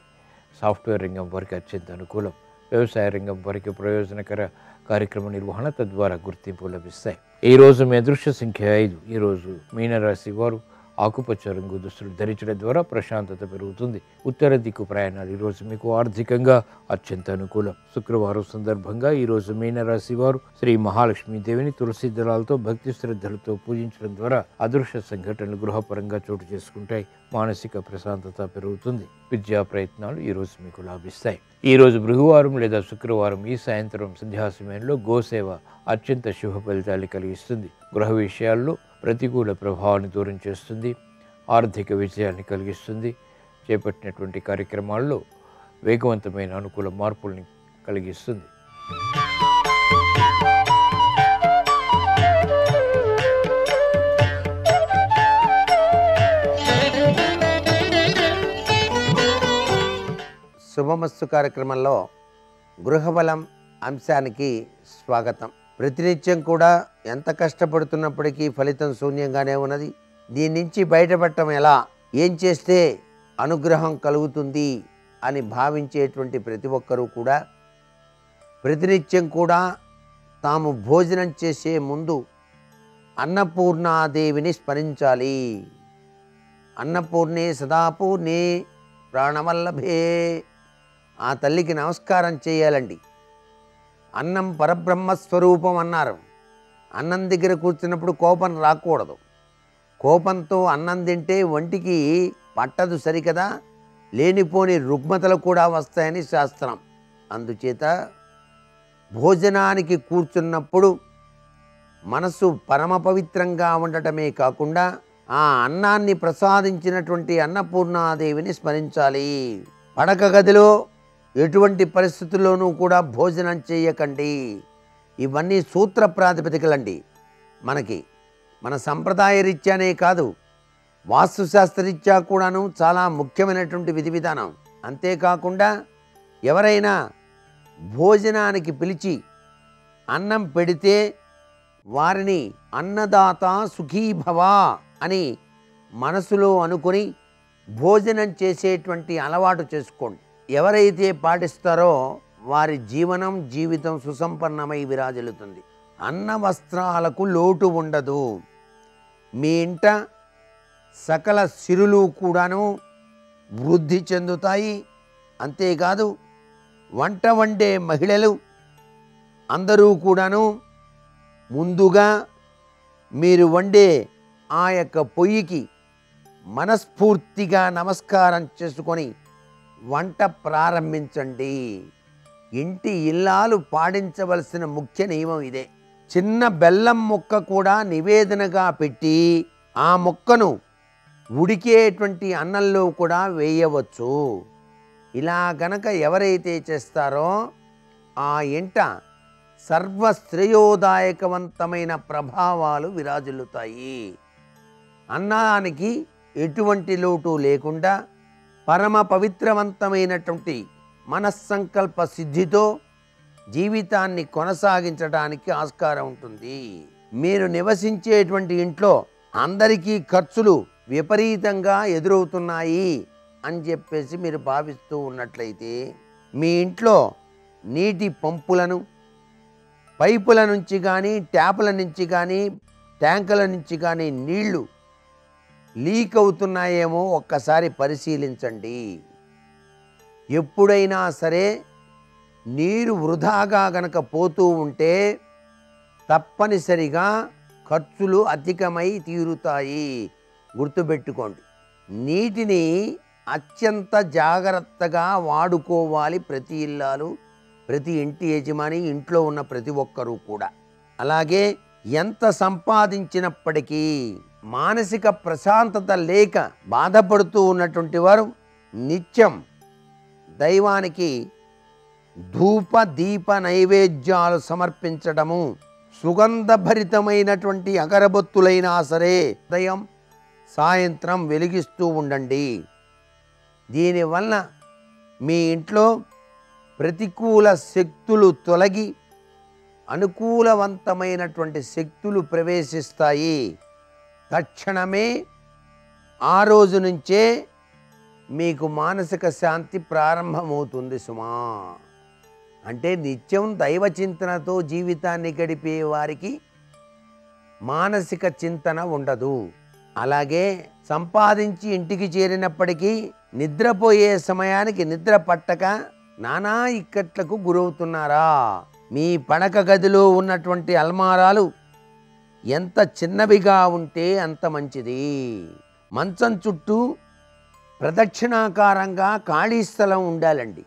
సాఫ్ట్వేర్ రంగం వారికి అత్యంత అనుకూలం. వ్యవసాయ రంగం వారికి ప్రయోజనకర కార్యక్రమ నిర్వహణ తద్వారా గుర్తింపు లభిస్తాయి. ఈరోజు మీ అదృష్ట సంఖ్య 5. ఈరోజు మీనరాశి వారు ఆకుపచ్చ రంగు దుస్తులు ధరించడం ద్వారా ప్రశాంతత పెరుగుతుంది. ఉత్తర దిక్కు ప్రయాణాలు ఈరోజు మీకు ఆర్థికంగా అత్యంత అనుకూలం. శుక్రవారం సందర్భంగా ఈరోజు మీనరాశి వారు శ్రీ మహాలక్ష్మీదేవిని తులసి దళాలతో భక్తి శ్రద్ధలతో పూజించడం ద్వారా అదృశ్య సంఘటనలు గృహపరంగా చోటు చేసుకుంటాయి. మానసిక ప్రశాంతత పెరుగుతుంది. విద్యా ప్రయత్నాలు ఈరోజు మీకు లాభిస్తాయి. ఈరోజు బృహవారం లేదా శుక్రవారం ఈ సాయంత్రం సంధ్యా సమయంలో గోసేవ అత్యంత శుభ ఫలితాలు కలిగిస్తుంది. గృహ విషయాల్లో ప్రతికూల ప్రభావాన్ని దూరం చేస్తుంది. ఆర్థిక విజయాన్ని కలిగిస్తుంది. చేపట్టినటువంటి కార్యక్రమాల్లో వేగవంతమైన అనుకూల మార్పుల్ని కలిగిస్తుంది. శుభమస్తు కార్యక్రమంలో గృహబలం అంశానికి స్వాగతం. ప్రతినిత్యం కూడా ఎంత కష్టపడుతున్నప్పటికీ ఫలితం శూన్యంగానే ఉన్నది. దీని నుంచి బయటపడటం ఎలా, ఏం చేస్తే అనుగ్రహం కలుగుతుంది అని భావించేటువంటి ప్రతి ఒక్కరూ కూడా ప్రతినిత్యం కూడా తాము భోజనం చేసే ముందు అన్నపూర్ణాదేవిని స్మరించాలి. అన్నపూర్ణే సదాపూర్ణే ప్రాణవల్లభే, ఆ తల్లికి నమస్కారం చేయాలండి. అన్నం పరబ్రహ్మస్వరూపం అన్నారు. అన్నం దగ్గర కూర్చున్నప్పుడు కోపం రాకూడదు. కోపంతో అన్నం తింటే ఒంటికి పట్టదు సరికదా, లేనిపోని రుగ్మతలు కూడా వస్తాయని శాస్త్రం. అందుచేత భోజనానికి కూర్చున్నప్పుడు మనసు పరమ పవిత్రంగా ఉండటమే కాకుండా ఆ అన్నాన్ని ప్రసాదించినటువంటి అన్నపూర్ణాదేవిని స్మరించాలి. పడక గదిలో ఎటువంటి పరిస్థితుల్లోనూ కూడా భోజనం చేయకండి. ఇవన్నీ సూత్ర ప్రాతిపదికలండి. మన సంప్రదాయ రీత్యానే కాదు, వాస్తుశాస్త్రరీత్యా కూడాను చాలా ముఖ్యమైనటువంటి విధి విధానం. అంతేకాకుండా ఎవరైనా భోజనానికి పిలిచి అన్నం పెడితే వారిని అన్నదాత సుఖీభవ అని మనసులో అనుకొని భోజనం చేసేటువంటి అలవాటు చేసుకోండి. ఎవరైతే పాటిస్తారో వారి జీవితం సుసంపన్నమై విరాజిల్లుతుంది. అన్న వస్త్రాలకు లోటు ఉండదు. మీ ఇంట సకల సిరులు కూడాను వృద్ధి చెందుతాయి. అంతేకాదు వంట వండే మహిళలు అందరూ కూడాను ముందుగా మీరు వండే ఆ యొక్క పొయ్యికి మనస్ఫూర్తిగా నమస్కారం చేసుకొని వంట ప్రారంభించండి. ఇంటి ఇల్లాలు పాటించవలసిన ముఖ్య నియమం ఇదే. చిన్న బెల్లం ముక్క కూడా నివేదనగా పెట్టి ఆ ముక్కను ఉడికేటువంటి అన్నంలో కూడా వేయవచ్చు. ఇలా గనక ఎవరైతే చేస్తారో ఆ ఇంట సర్వశ్రేయోదాయకవంతమైన ప్రభావాలు విరాజిల్లుతాయి. అన్నానికి ఎటువంటి లోటు లేకుండా పరమ పవిత్రవంతమైనటువంటి మనస్సంకల్ప సిద్ధితో జీవితాన్ని కొనసాగించడానికి ఆస్కారం ఉంటుంది. మీరు నివసించేటువంటి ఇంట్లో అందరికీ ఖర్చులు విపరీతంగా ఎదురవుతున్నాయి అని చెప్పేసి మీరు భావిస్తూ ఉన్నట్లయితే మీ ఇంట్లో నీటి పంపులను, పైపుల నుంచి కానీ, ట్యాపుల నుంచి కానీ, ట్యాంకుల నుంచి కానీ నీళ్లు లీక్ అవుతున్నాయేమో ఒక్కసారి పరిశీలించండి. ఎప్పుడైనా సరే నీరు వృధాగా గనక పోతూ ఉంటే తప్పనిసరిగా ఖర్చులు అధికమై తీరుతాయి. గుర్తుపెట్టుకోండి. నీటిని అత్యంత జాగ్రత్తగా వాడుకోవాలి ప్రతి ఇల్లాలు, ప్రతి ఇంటి యజమాని, ఇంట్లో ఉన్న ప్రతి ఒక్కరూ కూడా. అలాగే ఎంత సంపాదించినప్పటికీ మానసిక ప్రశాంతత లేక బాధపడుతూ ఉన్నటువంటి వారు నిత్యం దైవానికి ధూప దీప నైవేద్యాలు సమర్పించడము, సుగంధభరితమైనటువంటి అగరబత్తులైనా సరే ఉదయం సాయంత్రం వెలిగిస్తూ ఉండండి. దీనివల్ల మీ ఇంట్లో ప్రతికూల శక్తులు తొలగి అనుకూలవంతమైనటువంటి శక్తులు ప్రవేశిస్తాయి. తక్షణమే ఆ రోజు నుంచే మీకు మానసిక శాంతి ప్రారంభమవుతుంది సుమా. అంటే నిత్యం దైవ చింతనతో జీవితాన్ని గడిపే వారికి మానసిక చింతన ఉండదు. అలాగే సంపాదించి ఇంటికి చేరినప్పటికీ నిద్రపోయే సమయానికి నిద్ర పట్టక నానా ఇక్కట్లకు గురవుతున్నారా? మీ పడక గదిలో ఉన్నటువంటి అల్మారాలు ఎంత చిన్నవిగా ఉంటే అంత మంచిది. మంచం చుట్టూ ప్రదక్షిణాకారంగా ఖాళీ స్థలం ఉండాలండి.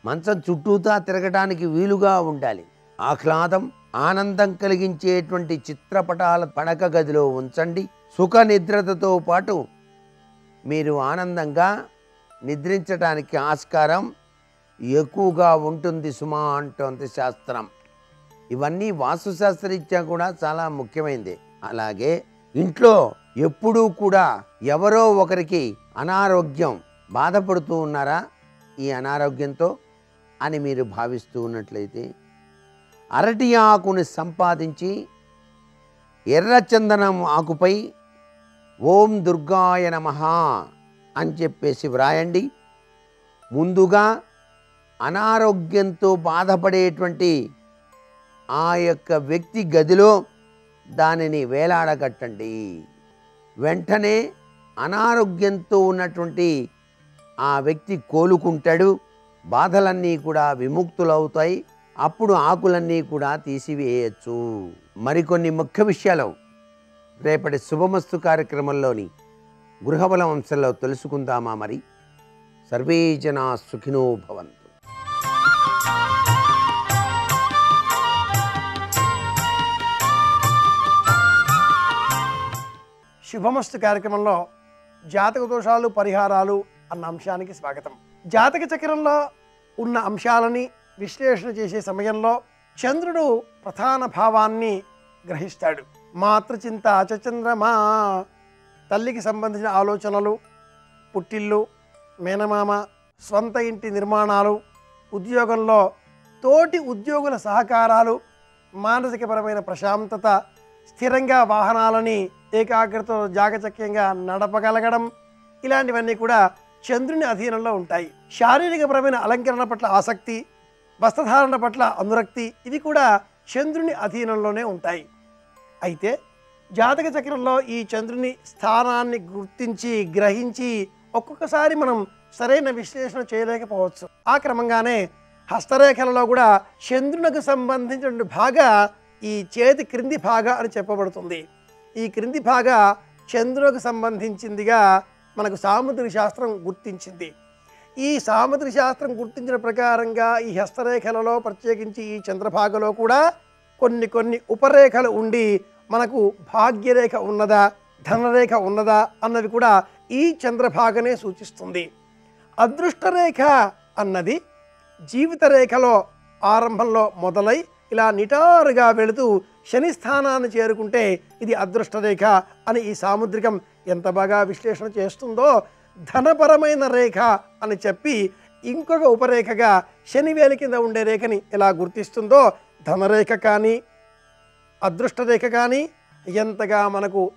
మంచం చుట్టూతా తిరగడానికి వీలుగా ఉండాలి. ఆహ్లాదం, ఆనందం కలిగించేటువంటి చిత్రపటాల పడక గదిలో ఉంచండి. సుఖ నిద్రతో పాటు మీరు ఆనందంగా నిద్రించడానికి ఆస్కారం ఎక్కువగా ఉంటుంది సుమా అంటోంది శాస్త్రం. ఇవన్నీ వాస్తుశాస్త్రరీత్యా కూడా చాలా ముఖ్యమైనది. అలాగే ఇంట్లో ఎప్పుడూ కూడా ఎవరో ఒకరికి అనారోగ్యం బాధపడుతూ ఉన్నారా ఈ అనారోగ్యంతో అని మీరు భావిస్తూ ఉన్నట్లయితే అరటి ఆకుని సంపాదించి ఎర్రచందనం ఆకుపై ఓం దుర్గాయ నమః అని చెప్పేసి వ్రాయండి. ముందుగా అనారోగ్యంతో బాధపడేటువంటి ఆ యొక్క వ్యక్తి గదిలో దానిని వేలాడగట్టండి. వెంటనే అనారోగ్యంతో ఉన్నటువంటి ఆ వ్యక్తి కోలుకుంటాడు. బాధలన్నీ కూడా విముక్తులవుతాయి. అప్పుడు ఆకులన్నీ కూడా తీసివేయచ్చు. మరికొన్ని ముఖ్య విషయాలు రేపటి శుభమస్తు కార్యక్రమంలోని గృహబలం అంశంలో తెలుసుకుందామా? మరి సర్వే జనా సుఖినో భవంతు. శుభమస్తు కార్యక్రమంలో జాతక దోషాలు పరిహారాలు అన్న అంశానికి స్వాగతం. జాతక చక్రంలో ఉన్న అంశాలని విశ్లేషణ చేసే సమయంలో చంద్రుడు ప్రధాన భావాన్ని గ్రహిస్తాడు. మాతృచింత చంద్రమా, తల్లికి సంబంధించిన ఆలోచనలు, పుట్టిల్లు, మేనమామ, స్వంత ఇంటి నిర్మాణాలు, ఉద్యోగంలో తోటి ఉద్యోగుల సహకారాలు, మానసికపరమైన ప్రశాంతత, స్థిరంగా వాహనాలని ఏకాగ్రతతో జాగచక్యంగా నడపగలగడం, ఇలాంటివన్నీ కూడా చంద్రుని అధీనంలో ఉంటాయి. శారీరకపరమైన అలంకరణ పట్ల ఆసక్తి, వస్త్రధారణ పట్ల అనురక్తి, ఇవి కూడా చంద్రుని అధీనంలోనే ఉంటాయి. అయితే జాతక చక్రంలో ఈ చంద్రుని స్థానాన్ని గుర్తించి గ్రహించి ఒక్కొక్కసారి మనం సరైన విశ్లేషణ చేయలేకపోవచ్చు. ఆ క్రమంగానే హస్తరేఖలలో కూడా చంద్రునికి సంబంధించిన భాగ ఈ చేతి క్రింది భాగ అని చెప్పబడుతుంది. ఈ క్రింది భాగ చంద్రునికి సంబంధించిందిగా మనకు సాముద్రిక శాస్త్రం గుర్తించింది. ఈ సాముద్రిక శాస్త్రం గుర్తించిన ప్రకారంగా ఈ హస్తరేఖలలో ప్రత్యేకించి ఈ చంద్రభాగలో కూడా కొన్ని ఉపరేఖలు ఉండి మనకు భాగ్యరేఖ ఉన్నదా, ధనరేఖ ఉన్నదా అన్నది కూడా ఈ చంద్రభాగనే సూచిస్తుంది. అదృష్టరేఖ అన్నది జీవిత రేఖలో ఆరంభంలో మొదలై ఇలా నిటారుగా వెళుతూ శని స్థానాన్ని చేరుకుంటే ఇది అదృష్టరేఖ అని ఈ సాముద్రికం ఎంత బాగా విశ్లేషణ చేస్తుందో, ధనపరమైన రేఖ అని చెప్పి ఇంకొక ఉపరేఖగా శనివేలి కింద ఉండే రేఖని ఎలా గుర్తిస్తుందో, ధనరేఖ కానీ అదృష్టరేఖ కానీ ఎంతగా మనకు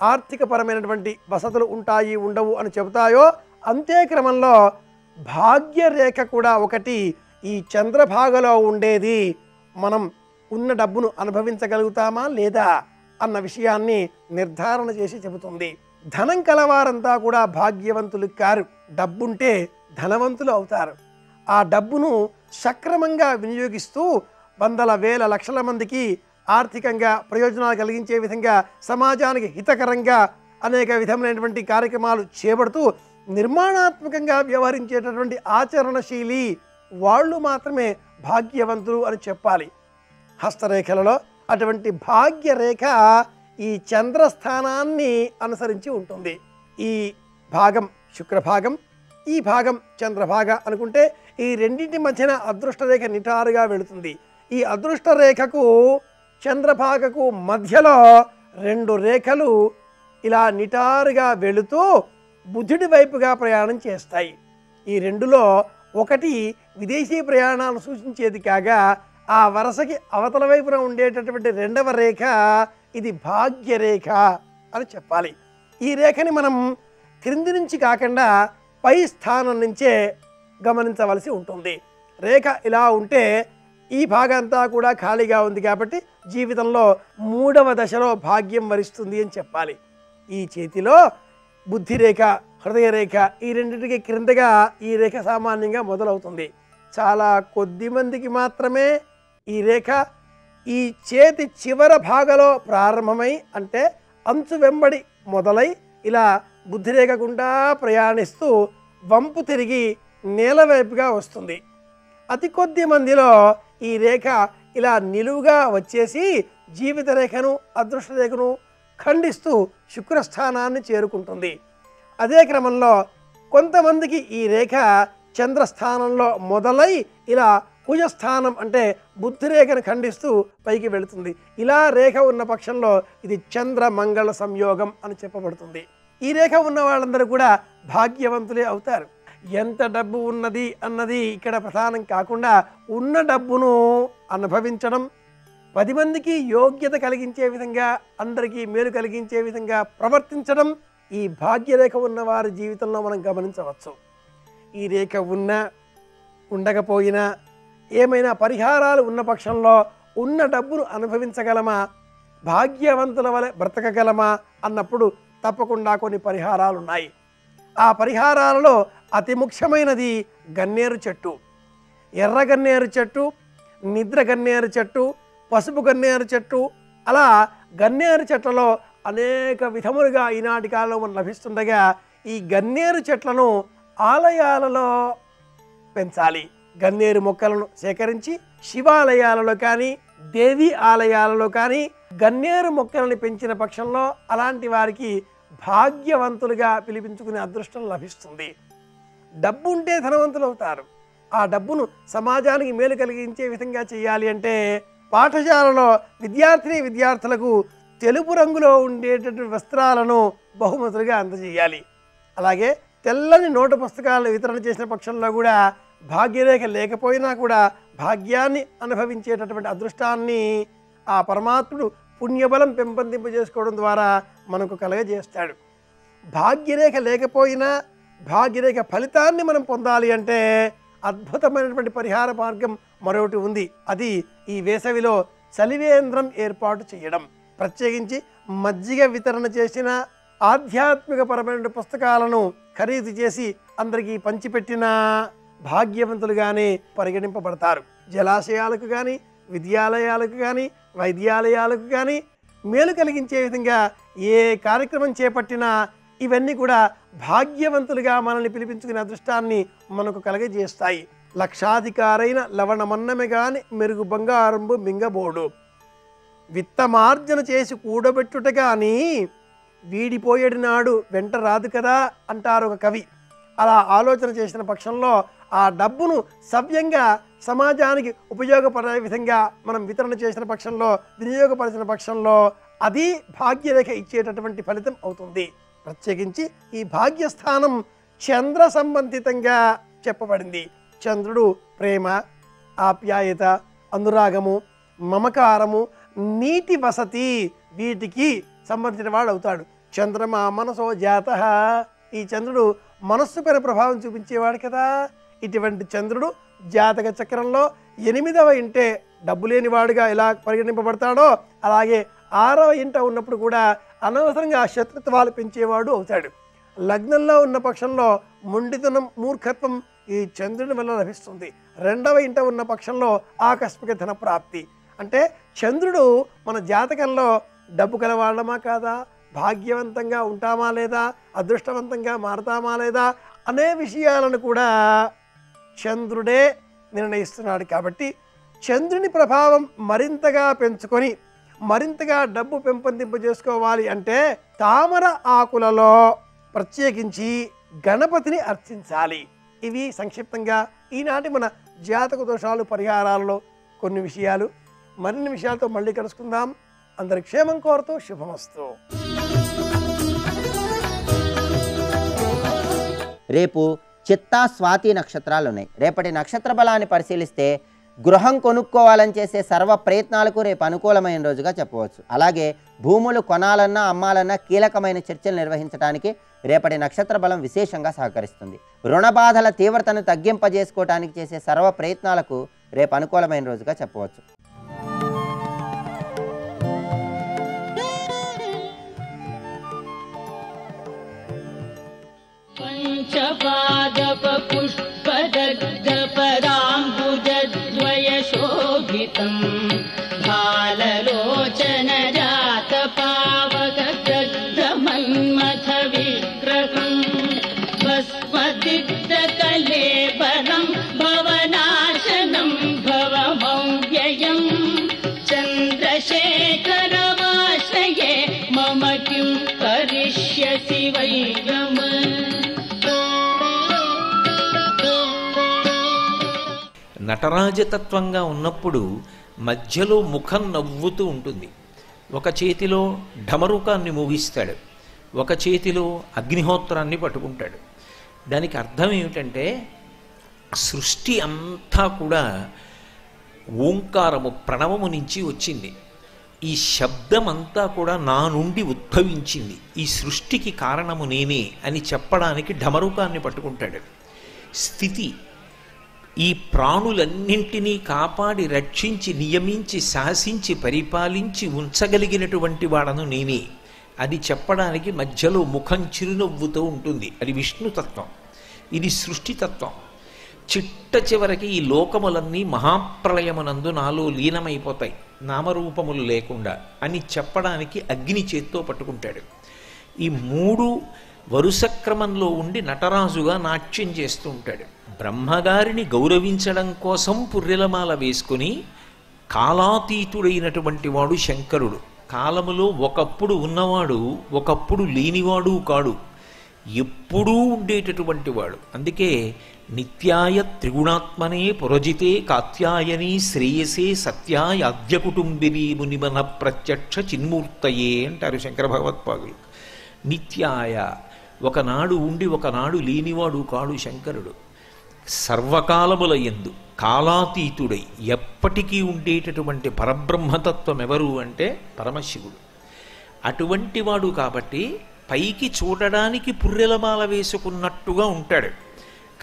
ఆర్థికపరమైనటువంటి వసతులు ఉంటాయి ఉండవు అని చెబుతాయో, అంతే క్రమంలో భాగ్యరేఖ కూడా ఒకటి ఈ చంద్రభాగలో ఉండేది మనం ఉన్న డబ్బును అనుభవించగలుగుతామా లేదా అన్న విషయాన్ని నిర్ధారణ చేసి చెబుతుంది. ధనం కలవారంతా కూడా భాగ్యవంతులు కారు. డబ్బుంటే ధనవంతులు అవుతారు. ఆ డబ్బును సక్రమంగా వినియోగిస్తూ వందల వేల లక్షల మందికి ఆర్థికంగా ప్రయోజనాలు కలిగించే విధంగా సమాజానికి హితకరంగా అనేక విధమైనటువంటి కార్యక్రమాలు చేపడుతూ నిర్మాణాత్మకంగా వ్యవహరించేటటువంటి ఆచరణశీలి వాళ్ళు మాత్రమే భాగ్యవంతులు అని చెప్పాలి. హస్తరేఖలలో అటువంటి భాగ్యరేఖ ఈ చంద్రస్థానాన్ని అనుసరించి ఉంటుంది. ఈ భాగం శుక్రభాగం, ఈ భాగం చంద్రభాగ అనుకుంటే ఈ రెండింటి మధ్యన అదృష్టరేఖ నిటారుగా వెళుతుంది. ఈ అదృష్టరేఖకు చంద్రభాగకు మధ్యలో రెండు రేఖలు ఇలా నిటారుగా వెళుతూ బుధుడి వైపుగా ప్రయాణం చేస్తాయి. ఈ రెండులో ఒకటి విదేశీ ప్రయాణాలు సూచించేది కాగా, ఆ వరుసకి అవతల వైపున ఉండేటటువంటి రెండవ రేఖ ఇది భాగ్యరేఖ అని చెప్పాలి. ఈ రేఖని మనం క్రింది నుంచి కాకుండా పై స్థానం నుంచే గమనించవలసి ఉంటుంది. రేఖ ఇలా ఉంటే ఈ భాగంతా కూడా ఖాళీగా ఉంది కాబట్టి జీవితంలో 3వ దశలో భాగ్యం వరిస్తుంది అని చెప్పాలి. ఈ చేతిలో బుద్ధిరేఖ, హృదయరేఖ ఈ రెండింటికి క్రిందగా ఈ రేఖ సామాన్యంగా మొదలవుతుంది. చాలా కొద్ది మందికి మాత్రమే ఈ రేఖ ఈ చేతి చివర భాగంలో ప్రారంభమై, అంటే అంచు వెంబడి మొదలై ఇలా బుద్ధిరేఖ గుండా ప్రయాణిస్తూ వంపు తిరిగి నేల వైపుగా వస్తుంది. అతి కొద్ది మందిలో ఈ రేఖ ఇలా నిలువుగా వచ్చేసి జీవిత రేఖను, అదృష్ట రేఖను ఖండిస్తూ శుక్రస్థానాన్ని చేరుకుంటుంది. అదే క్రమంలో కొంతమందికి ఈ రేఖ చంద్రస్థానంలో మొదలై ఇలా కుజస్థానం అంటే బుద్ధిరేఖను ఖండిస్తూ పైకి వెళుతుంది. ఇలా రేఖ ఉన్న పక్షంలో ఇది చంద్ర మంగళ సంయోగం అని చెప్పబడుతుంది. ఈ రేఖ ఉన్న వాళ్ళందరూ కూడా భాగ్యవంతులే అవుతారు. ఎంత డబ్బు ఉన్నది అన్నది ఇక్కడ ప్రధానం కాకుండా ఉన్న డబ్బును అనుభవించడం, 10 మందికి యోగ్యత కలిగించే విధంగా, అందరికీ మేలు కలిగించే విధంగా ప్రవర్తించడం ఈ భాగ్యరేఖ ఉన్న వారి జీవితంలో మనం గమనించవచ్చు. ఈ రేఖ ఉన్నా ఉండకపోయినా ఏమైనా పరిహారాలు ఉన్న పక్షంలో ఉన్న డబ్బును అనుభవించగలమా, భాగ్యవంతుల వలె బ్రతకగలమా అన్నప్పుడు తప్పకుండా కొన్ని పరిహారాలు ఉన్నాయి. ఆ పరిహారాలలో అతి ముఖ్యమైనది గన్నేరు చెట్టు. ఎర్ర గన్నేరు చెట్టు, నిద్ర గన్నేరు చెట్టు, పసుపు గన్నేరు చెట్టు, అలా గన్నేరు చెట్లలో అనేక విధములుగా ఈనాటి కాలంలో మనం లభిస్తుండగా ఈ గన్నేరు చెట్లను ఆలయాలలో పెంచాలి. గన్నేరు మొక్కలను సేకరించి శివాలయాలలో కానీ, దేవీ ఆలయాలలో కానీ గన్నేరు మొక్కలను పెంచిన పక్షంలో అలాంటి వారికి భాగ్యవంతులుగా పిలిపించుకునే అదృష్టం లభిస్తుంది. డబ్బు ఉంటే ధనవంతులు అవుతారు. ఆ డబ్బును సమాజానికి మేలు కలిగించే విధంగా చేయాలి అంటే పాఠశాలలో విద్యార్థులకు తెలుపు రంగులో ఉండేటటువంటి వస్త్రాలను బహుమతులుగా అందజేయాలి. అలాగే తెల్లని నోటు పుస్తకాలను వితరణ చేసిన పక్షంలో కూడా భాగ్యరేఖ లేకపోయినా కూడా భాగ్యాన్ని అనుభవించేటటువంటి అదృష్టాన్ని ఆ పరమాత్ముడు పుణ్యబలం పెంపొందింపజేసుకోవడం ద్వారా మనకు కలగజేస్తాడు. భాగ్యరేఖ లేకపోయినా భాగ్యరేఖ ఫలితాన్ని మనం పొందాలి అంటే అద్భుతమైనటువంటి పరిహార మార్గం మరొకటి ఉంది. అది ఈ వేసవిలో చలివేంద్రం ఏర్పాటు చేయడం. ప్రత్యేకించి మజ్జిగ వితరణ చేసిన ఆధ్యాత్మిక పరమైన పుస్తకాలను ఖరీదు చేసి అందరికీ పంచిపెట్టిన భాగ్యవంతులుగానే పరిగణింపబడతారు. జలాశయాలకు కానీ, విద్యాలయాలకు కానీ, వైద్యాలయాలకు కానీ మేలు కలిగించే విధంగా ఏ కార్యక్రమం చేపట్టినా ఇవన్నీ కూడా భాగ్యవంతులుగా మనల్ని పిలిపించుకునే అదృష్టాన్ని మనకు కలగజేస్తాయి. లక్షాధికారైన లవణమన్నమే గాని మెరుగు బంగారంబు మింగబోడు, విత్తమార్జన చేసి కూడబెట్టుట కానీ వీడిపోయేడు నాడు వెంట రాదు కదా అంటారు ఒక కవి. అలా ఆలోచన చేసిన పక్షంలో ఆ డబ్బును సవ్యంగా సమాజానికి ఉపయోగపడే విధంగా మనం వితరణ చేసిన పక్షంలో, వినియోగపరిచిన పక్షంలో అది భాగ్యరేఖ ఇచ్చేటటువంటి ఫలితం అవుతుంది. ప్రత్యేకించి ఈ భాగ్యస్థానం చంద్ర సంబంధితంగా చెప్పబడింది. చంద్రుడు ప్రేమ, ఆప్యాయత, అనురాగము, మమకారము, నీటి వసతి వీటికి సంబంధించిన వాడు అవుతాడు. చంద్రమా మనసో జాతః, ఈ చంద్రుడు మనస్సు పైన ప్రభావం చూపించేవాడు కదా. ఇటువంటి చంద్రుడు జాతక చక్రంలో 8వ ఇంటే డబ్బు లేనివాడుగా ఎలా పరిగణింపబడతాడో అలాగే 6వ ఇంట ఉన్నప్పుడు కూడా అనవసరంగా శత్రుత్వాలు పెంచేవాడు అవుతాడు. లగ్నంలో ఉన్న పక్షంలో మొండితనం, మూర్ఖత్వం ఈ చంద్రుని వల్ల లభిస్తుంది. 2వ ఇంట ఉన్న పక్షంలో ఆకస్మిక ధన ప్రాప్తి. అంటే చంద్రుడు మన జాతకంలో డబ్బు కలవాడమా కాదా, భాగ్యవంతంగా ఉంటామా లేదా, అదృష్టవంతంగా మారతామా లేదా అనే విషయాలను కూడా చంద్రుడే నిర్ణయిస్తున్నాడు. కాబట్టి చంద్రుని ప్రభావం మరింతగా పెంచుకొని మరింతగా డబ్బు పెంపొందింపజేసుకోవాలి అంటే తామర ఆకులలో ప్రత్యేకించి గణపతిని అర్చించాలి. ఇవి సంక్షిప్తంగా ఈనాటి మన జాతక దోషాలు పరిహారాలలో కొన్ని విషయాలు. మరిన్ని విషయాలతో మళ్ళీ కలుసుకుందాం. అందరి క్షేమం కోరుతూ శుభమస్తు. రేపు చిత్తా స్వాతి నక్షత్రాలు ఉన్నాయి. రేపటి నక్షత్ర బలాన్ని పరిశీలిస్తే గృహం కొనుక్కోవాలని చేసే సర్వ ప్రయత్నాలకు రేపు అనుకూలమైన రోజుగా చెప్పవచ్చు. అలాగే భూములు కొనాలన్నా అమ్మాలన్నా కీలకమైన చర్చలు నిర్వహించడానికి రేపటి నక్షత్ర బలం విశేషంగా సహకరిస్తుంది. రుణ బాధల తీవ్రతను తగ్గింపజేసుకోవడానికి చేసే సర్వ ప్రయత్నాలకు రేపు అనుకూలమైన రోజుగా చెప్పవచ్చు. పంచపాదపుష్పదగ్ధపదాంబుజద్వయశోభితం భాలలోచనజాతపావకదగ్ధమన్మథ విగ్రహం భస్మదిగ్ధకలేబరం భవనాశనం భవమవ్యయం చంద్రశేఖరమాశ్రయే మమ కిం కరిష్యసి వై నమ. నటరాజతత్వంగా ఉన్నప్పుడు మధ్యలో ముఖం నవ్వుతూ ఉంటుంది. ఒక చేతిలో ఢమరుకాన్ని మోగిస్తాడు, ఒక చేతిలో అగ్నిహోత్రాన్ని పట్టుకుంటాడు. దానికి అర్థం ఏమిటంటే సృష్టి అంతా కూడా ఓంకారము ప్రణవము నుంచి వచ్చింది. ఈ శబ్దం అంతా కూడా నా నుండి ఉద్భవించింది, ఈ సృష్టికి కారణము నేనే అని చెప్పడానికి ఢమరుకాన్ని పట్టుకుంటాడు. స్థితి, ఈ ప్రాణులన్నింటినీ కాపాడి రక్షించి నియమించి శాసించి పరిపాలించి ఉంచగలిగినటువంటి వాడను నేనే అది చెప్పడానికి మధ్యలో ముఖం చిరునవ్వుతూ ఉంటుంది. అది విష్ణుతత్వం, ఇది సృష్టితత్వం. చిట్ట చివరికి ఈ లోకములన్నీ మహాప్రళయమునందు నాలో లీనమైపోతాయి నామరూపములు లేకుండా అని చెప్పడానికి అగ్ని చేత్తో పట్టుకుంటాడు. ఈ మూడు వరుస క్రమంలో ఉండి నటరాజుగా నాట్యం చేస్తూ ఉంటాడు. బ్రహ్మగారిని గౌరవించడం కోసం పుర్రెలమాల వేసుకుని కాలాతీతుడైనటువంటి వాడు శంకరుడు. కాలములో ఒకప్పుడు ఉన్నవాడు ఒకప్పుడు లేనివాడు కాడు, ఎప్పుడూ ఉండేటటువంటి వాడు. అందుకే నిత్యాయ త్రిగుణాత్మనే పురజితే కాత్యాయని శ్రేయసే సత్యాయ అద్య కుటుంబిని మునిమన ప్రత్యక్ష చిన్మూర్తయే అంటారు శంకర భగవత్పాదులు. నిత్యాయ, ఒకనాడు ఉండి ఒకనాడు లేనివాడు కాడు శంకరుడు. సర్వకాలముల యందు కాలాతీతుడై ఎప్పటికీ ఉండేటటువంటి పరబ్రహ్మతత్వం ఎవరు అంటే పరమశివుడు. అటువంటి వాడు కాబట్టి పైకి చూడడానికి పుర్రెలమాల వేసుకున్నట్టుగా ఉంటాడు.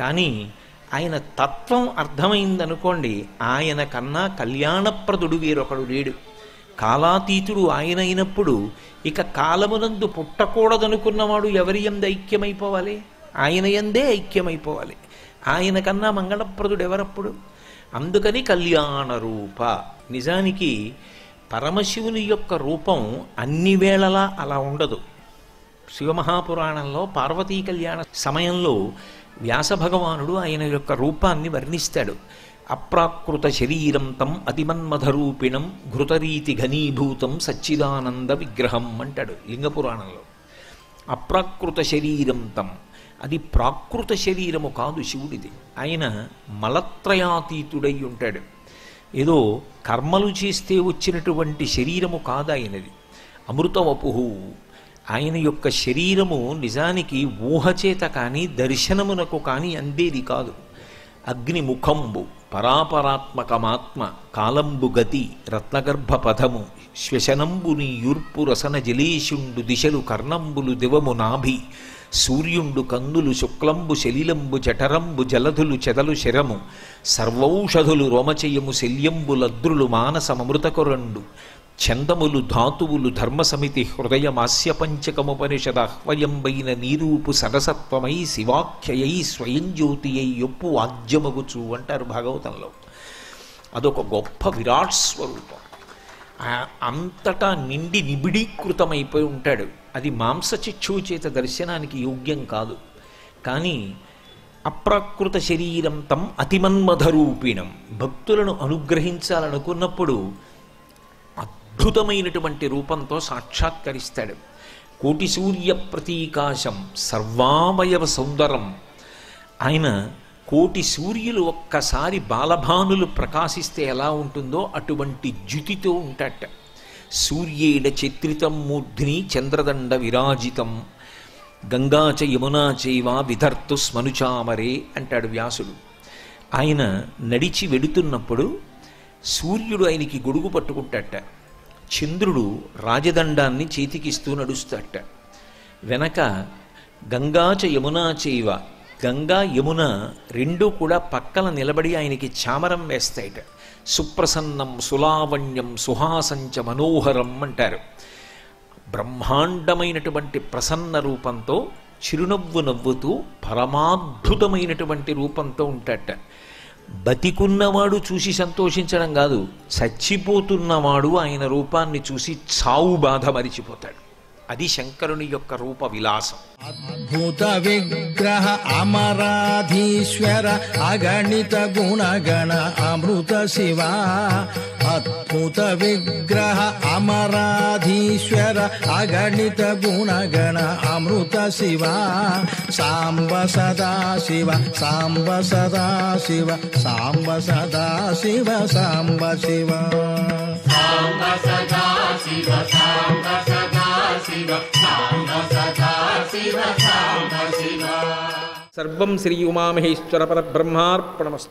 కానీ ఆయన తత్వం అర్థమైందనుకోండి, ఆయన కన్నా కళ్యాణప్రదుడు వేరొకడు లేడు. కాలాతీతుడు ఆయన అయినప్పుడు ఇక కాలమునందు పుట్టకూడదనుకున్నవాడు ఎవరి యందు ఐక్యమైపోవాలి? ఆయన యందే ఐక్యమైపోవాలి. ఆయన కన్నా మంగళప్రదుడు ఎవరప్పుడు? అందుకని కళ్యాణ రూప. నిజానికి పరమశివుని యొక్క రూపం అన్ని వేళలా అలా ఉండదు. శివమహాపురాణంలో పార్వతీ కళ్యాణ సమయంలో వ్యాసభగవానుడు ఆయన యొక్క రూపాన్ని వర్ణిస్తాడు. అప్రాకృత శరీరం తం అతిమన్మధరూపిణం ఘృతరీతి ఘనీభూతం సచ్చిదానంద విగ్రహం అంటాడు లింగపురాణంలో. అప్రాకృత శరీరం తం, అది ప్రాకృత శరీరము కాదు శివుడిది. ఆయన మలత్రయాతీతుడై ఉంటాడు. ఏదో కర్మలు చేస్తే వచ్చినటువంటి శరీరము కాదు ఆయనది. అమృతవపుహు, ఆయన యొక్క శరీరము నిజానికి ఊహచేత కానీ దర్శనమునకు కానీ అందేది కాదు. అగ్నిముఖంబు పరాపరాత్మకమాత్మ కాలంబు గతి రత్నగర్భ పదము శ్వశనంబు నీ యూర్పు రసన జలేషుండు దిశలు కర్ణంబులు దివము నాభి సూర్యుండు కందులు శుక్లంబు శలిలంబు జఠరంబు జలధులు చెదలు శరము సర్వౌషధులు రోమచయము శల్యంబు లద్రులు మానసమమృతకొరండు చందములు ధాతువులు ధర్మసమితి హృదయమాస్య పంచకముపనిషదాహ్వయంబైన నీరూపు సరసత్వమై శివాఖ్యయై స్వయం జ్యోతి అయి యొప్పు వాద్యమగుచు అంటారు భాగవతంలో. అదొక గొప్ప విరాట్ స్వరూపం. అంతటా నిండి నిబిడీకృతమైపోయి ఉంటాడు. అది మాంసచిక్షువు చేత దర్శనానికి యోగ్యం కాదు. కానీ అప్రాకృత శరీరం తం అతిమన్మధరూపిణం, భక్తులను అనుగ్రహించాలనుకున్నప్పుడు అద్భుతమైనటువంటి రూపంతో సాక్షాత్కరిస్తాడు. కోటి సూర్య ప్రతీకాశం సర్వామయవ సౌందరం. ఆయన కోటి సూర్యులు ఒక్కసారి బాలభానులు ప్రకాశిస్తే ఎలా ఉంటుందో అటువంటి జ్యుతితో ఉంటాట. సూర్యేణ చిత్రితం మూర్ధ్ని చంద్రదండ విరాజితం గంగా చ యమునా చైవ విధర్తు స్మనుచామరే అంటాడు వ్యాసుడు. ఆయన నడిచి వెడుతున్నప్పుడు సూర్యుడు ఆయనకి గొడుగు పట్టుకుంటాట, చంద్రుడు రాజదండాన్ని చేతికిస్తూ నడుస్తాట. వెనక గంగాచ యమునా చైవ, గంగా యమున రెండూ కూడా పక్కన నిలబడి ఆయనకి చామరం వేస్తాయిట. సుప్రసన్నం సులావణ్యం సుహాసంచ మనోహరం అంటారు. బ్రహ్మాండమైనటువంటి ప్రసన్న రూపంతో చిరునవ్వు నవ్వుతూ పరమాద్భుతమైనటువంటి రూపంతో ఉంటాట. బతికున్నవాడు చూసి సంతోషించడం కాదు, చచ్చిపోతున్నవాడు ఆయన రూపాన్ని చూసి చావు బాధ మరిచిపోతాడు. అది శంకరుని యొక్క రూప విలాసం. అద్భుత విగ్రహ అమరాధీశ్వర అగణిత గుణగణ అమృత శివ, అద్భుత విగ్రహ అమరాధీశ్వర అగణిత గుణగణ అమృత శివ, సాంబ సదా శివ సాంబ సదా శివ సాంబ సదా శివ సాంబ శివ సాంబ సదా శివ సాంబ సదా శివ సాంబ సదా శివ సాంబ శివ. సర్వం శ్రీ ఉమామహేశ్వర పరబ్రహ్మార్పణమస్తు.